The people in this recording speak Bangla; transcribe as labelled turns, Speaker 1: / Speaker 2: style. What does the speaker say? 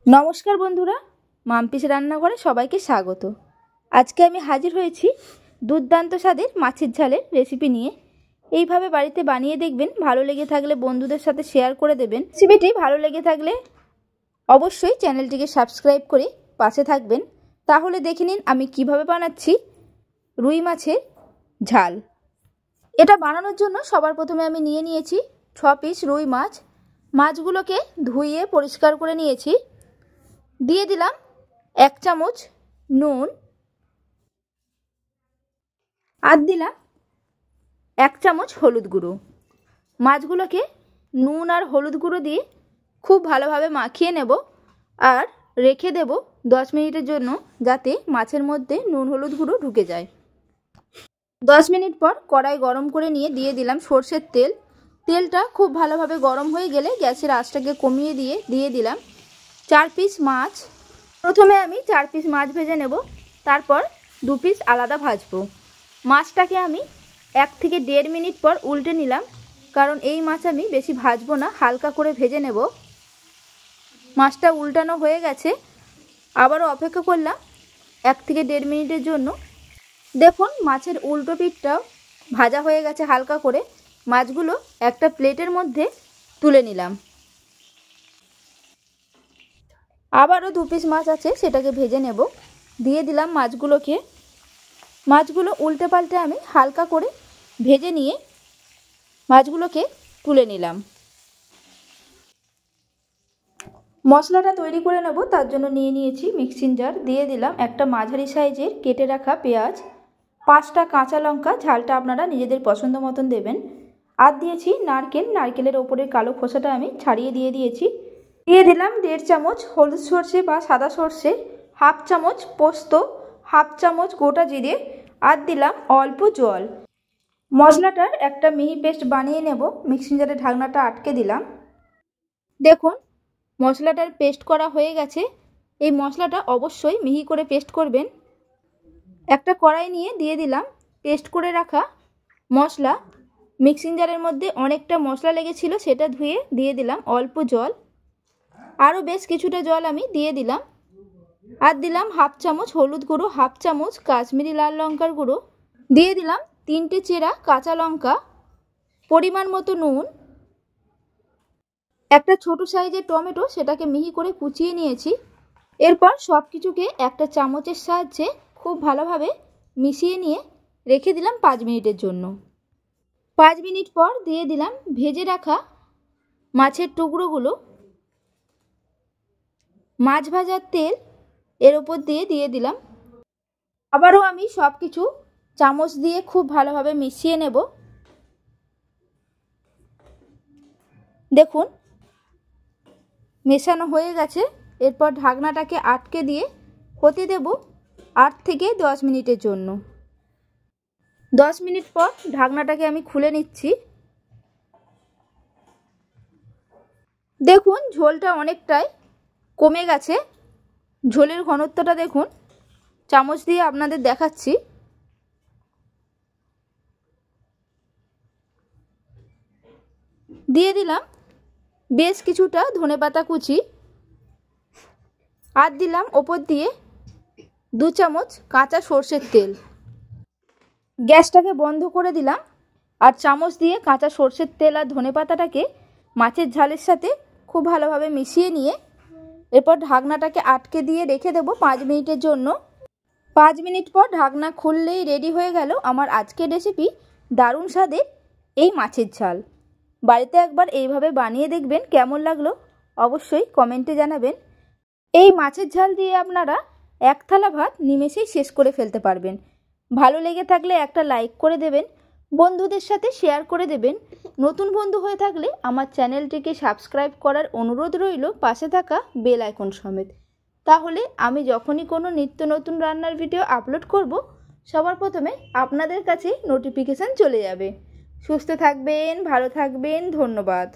Speaker 1: নমস্কার বন্ধুরা, মাম্পিস রান্নাঘরে সবাইকে স্বাগত। আজকে আমি হাজির হয়েছি দুর্দান্ত স্বাদের মাছের ঝালের রেসিপি নিয়ে। এইভাবে বাড়িতে বানিয়ে দেখবেন, ভালো লেগে থাকলে বন্ধুদের সাথে শেয়ার করে দেবেন। রেসিপিটি ভালো লেগে থাকলে অবশ্যই চ্যানেলটিকে সাবস্ক্রাইব করে পাশে থাকবেন। তাহলে দেখে নিন আমি কিভাবে বানাচ্ছি রুই মাছের ঝাল। এটা বানানোর জন্য সবার প্রথমে আমি নিয়ে নিয়েছি 6 পিস রুই মাছ। মাছগুলোকে ধুয়ে পরিষ্কার করে নিয়েছি। দিয়ে দিলাম 1 চামচ নুন আর দিলাম 1 চামচ হলুদ গুঁড়ো। মাছগুলোকে নুন আর হলুদ গুঁড়ো দিয়ে খুব ভালোভাবে মাখিয়ে নেব আর রেখে দেব 10 মিনিটের জন্য, যাতে মাছের মধ্যে নুন হলুদ গুঁড়ো ঢুকে যায়। 10 মিনিট পর কড়াই গরম করে নিয়ে দিয়ে দিলাম সরষের তেল। তেলটা খুব ভালোভাবে গরম হয়ে গেলে গ্যাসের আঁচটাকে কমিয়ে দিয়ে দিলাম 4 পিস মাছ। প্রথমে আমি 4 পিস মাছ ভেজে নেব, তারপর 2 পিস আলাদা ভাজবো। মাছটাকে আমি 1 থেকে 1.5 মিনিট পর উল্টে নিলাম, কারণ এই মাছ আমি বেশি ভাজবো না, হালকা করে ভেজে নেব। মাছটা উল্টানো হয়ে গেছে, আবারও অপেক্ষা করলাম 1 থেকে 1.5 মিনিটের জন্য। দেখুন মাছের উল্টো পিঠটাও ভাজা হয়ে গেছে হালকা করে। মাছগুলো একটা প্লেটের মধ্যে তুলে নিলাম। আবারও 2 পিস মাছ আছে, সেটাকে ভেজে নেব। দিয়ে দিলাম মাছগুলোকে। মাছগুলো উল্টে পাল্টে আমি হালকা করে ভেজে নিয়ে মাছগুলোকে তুলে নিলাম। মশলাটা তৈরি করে নেব, তার জন্য নিয়ে নিয়েছি মিক্সিং জার। দিয়ে দিলাম একটা মাঝারি সাইজের কেটে রাখা পেঁয়াজ, 5টা কাঁচা লঙ্কা, ঝালটা আপনারা নিজেদের পছন্দ মতন দেবেন। আর দিয়েছি নারকেলের ওপরের কালো খোসাটা আমি ছাড়িয়ে দিয়ে দিয়েছি। দিয়ে দিলাম 1.5 চামচ হলুদ সর্ষে বা সাদা সর্ষে, 1/2 চামচ পোস্ত, 1/2 চামচ গোটা জিরে, আর দিলাম অল্প জল। মশলাটার একটা মিহি পেস্ট বানিয়ে নেব। মিক্সিং জারে ঢাকনাটা আটকে দিলাম। দেখুন মশলাটার পেস্ট করা হয়ে গেছে। এই মশলাটা অবশ্যই মিহি করে পেস্ট করবেন। একটা কড়াই নিয়ে দিয়ে দিলাম পেস্ট করে রাখা মশলা। মিক্সিং জারের মধ্যে অনেকটা মশলা লেগেছিল, সেটা ধুয়ে দিয়ে দিলাম অল্প জল। আরও বেশ কিছুটা জল আমি দিয়ে দিলাম। আর দিলাম 1/2 চামচ হলুদ গুঁড়ো, 1/2 চামচ কাশ্মীরি লাল লঙ্কার গুঁড়ো, দিয়ে দিলাম 3টে চেরা কাঁচা লঙ্কা, পরিমাণ মতো নুন, একটা ছোট সাইজের টমেটো, সেটাকে মিহি করে কুচিয়ে নিয়েছি। এরপর সব কিছুকে একটা চামচের সাহায্যে খুব ভালোভাবে মিশিয়ে নিয়ে রেখে দিলাম 5 মিনিটের জন্য। 5 মিনিট পর দিয়ে দিলাম ভেজে রাখা মাছের টুকরোগুলো। মাছ ভাজার তেল এর ওপর দিয়ে দিলাম। আবারও আমি সব কিছু চামচ দিয়ে খুব ভালোভাবে মিশিয়ে নেব। দেখুন মেশানো হয়ে গেছে। এরপর ঢাকনাটাকে আটকে দিয়ে হতে দেব 8 থেকে 10 মিনিটের জন্য। 10 মিনিট পর ঢাকনাটাকে আমি খুলে নিচ্ছি। দেখুন ঝোলটা অনেকটাই কমে গেছে। ঝোলের ঘনত্বটা দেখুন, চামচ দিয়ে আপনাদের দেখাচ্ছি। দিয়ে দিলাম বেশ কিছুটা ধনেপাতা কুচি, আর দিলাম ওপর দিয়ে 2 চামচ কাঁচা সর্ষের তেল। গ্যাসটাকে বন্ধ করে দিলাম আর চামচ দিয়ে কাঁচা সর্ষের তেল আর ধনেপাতাটাকে মাছের ঝালের সাথে খুব ভালোভাবে মিশিয়ে নিয়ে এরপর ঢাকনাটাকে আটকে দিয়ে রেখে দেবো 5 মিনিটের জন্য। 5 মিনিট পর ঢাকনা খুললেই রেডি হয়ে গেল আমার আজকের রেসিপি দারুণ স্বাদের এই মাছের ঝাল। বাড়িতে একবার এইভাবে বানিয়ে দেখবেন, কেমন লাগলো অবশ্যই কমেন্টে জানাবেন। এই মাছের ঝাল দিয়ে আপনারা 1 থালা ভাত নিমেষেই শেষ করে ফেলতে পারবেন। ভালো লেগে থাকলে একটা লাইক করে দেবেন, বন্ধুদের সাথে শেয়ার করে দেবেন। নতুন বন্ধু হয়ে থাকলে আমার চ্যানেলটিকে সাবস্ক্রাইব করার অনুরোধ রইল, পাশে থাকা বেল আইকন সমেত। তাহলে আমি যখনই কোনো নিত্য নতুন রান্নার ভিডিও আপলোড করব, সবার প্রথমে আপনাদের কাছে নোটিফিকেশান চলে যাবে। সুস্থ থাকবেন, ভালো থাকবেন, ধন্যবাদ।